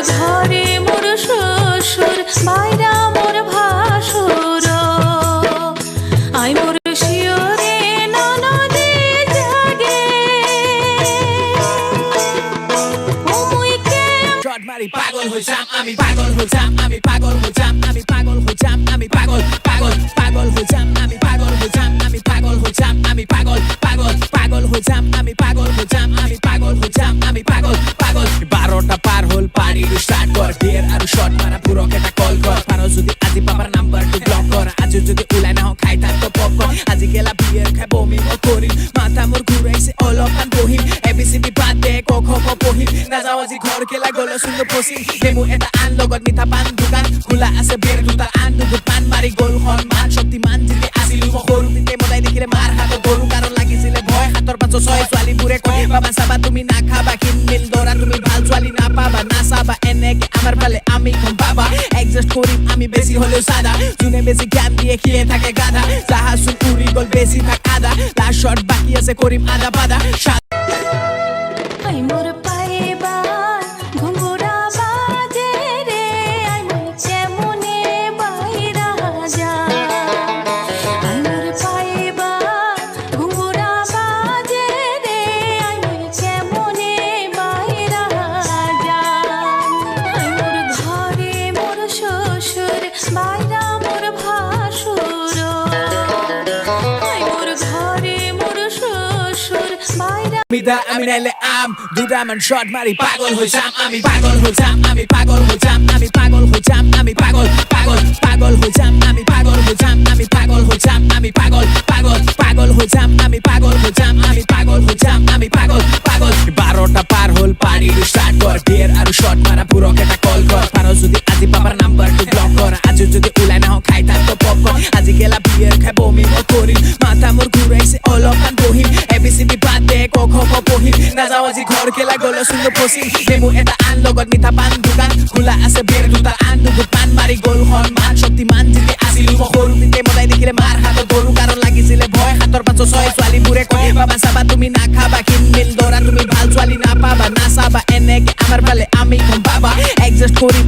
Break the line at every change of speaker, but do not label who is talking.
ঘরে মোর শ্বশুর বাইরা মোর ভাসুর আই মোর শিওরে ননদে জাগে
শট মারি পাগল হইছাম আমি পাগল হইছাম আমি পাগল হইছাম আমি পাগল হইছাম আমি পাগল পাগল পাগল হইছাম আমি পাগল হইছাম আমি পাগল হইছাম আমি পাগল পাগল পাগল হইছাম আমি পাগল হইছাম আমি পাগল হইছাম আমি পাগল পাগল 12টা পার হল পারি স্টার্ট কর বিয়ের আর শট মারা পুরো কেটা কল কর পারো যদি আজি বাবার নাম্বার টু ব্লক কর আজ যদি উলাই না খাই তার তো পপ কর আজি গেলা বিয়ের খাই বমি ও করি মাথা মোর ঘুরাইছে অলকান বহিম এবিসিডি বাদ দে ক খ ক পহিম না যাও আজি ঘর কেলা গলো সুন্দর পসি নেমু এটা আন লগত মিঠা পান দোকান খোলা আছে বের দুটা আন দুটো পান মারি গোল হন মান শক্তিমান জিতে আসিলু সৰু দিতে মলাই দেখিলে মাৰ হাত গৰু কাৰণ লাগিছিলে ভয় হাতৰ পাছ ছয় ছোৱালী বুৰে কয় বাবা চাবা তুমি না খাবা কিনমিল দৰা তুমি ভাল ছোৱালী না পাবা না চাবা এনেকে আমাৰ ফালে আমি কম পাবা এডজাস্ট কৰিম আমি বেছি হলেও সাদা যোনে বেছি জ্ঞান দিয়ে খিয়ে থাকে গাধা জাহাজ উৰি গল বেছি থাক আদা লাষ্ট শট বাকি আছে কৰিম আদা পাদা
আই মোর পাইবার ঘুঙ্গুরা বাজে রে আই মোর কেমনে বাইরা যা আই মোর পাইবার ঘুঙ্গুরা বাজে রে আই মোর কেমনে বাইরা যা আই মোর ঘরে মোর শ্বশুর বাইরা মোর ভাসুর আই মোর ঘরে মোর শ্বশুর বাইরা
মিদা আমি নাইলে আম দুটা মান শট মারি পাগল হইছাম আমি পাগল হইছাম আমি পাগল হইছাম আমি পাগল হইছাম আমি পাগল পাগল পাগল হইছাম আমি পাগল হইছাম আমি পাগল হইছাম আমি পাগল পাগল পাগল হইছাম আমি পাগল হইছাম আমি পাগল হইছাম আমি পাগল পাগল 12টা পার হল পারি স্টার্ট কর বিয়ের আর শট মারা পুরো কেটা কল কর পারো যদি আজি বাবার নাম্বার টু ব্লক কর আজ যদি উলাই না খাই তার তো পপ কর আজি গেলা বিয়ের খাই বমি ও করি মাথা মোর ঘুরাইছে অলকান বহিম এবিসিডি বাদ দে ক খ ক পহিম না যাও আজি ঘর কেলা গলো সুন্দর পসি নেমু এটা আন লগত মিঠা পান দোকান খোলা আছে বের দুটা আন দুটো পান মারি গোল হন মান শক্তিমান জিতে আসিলু সৰু দিতে মলাই দেখিলে মাৰ হাত গৰু কাৰণ লাগিছিলে ভয় হাতৰ পাছ ছয় ছোৱালী বুৰে কয় বাবা চাবা তুমি না খাবা কিনমিল দৰা তুমি ভাল ছোৱালী না পাবা না চাবা এনেকে আমাৰ ফালে আমি কম পাবা এডজাস্ট কৰিম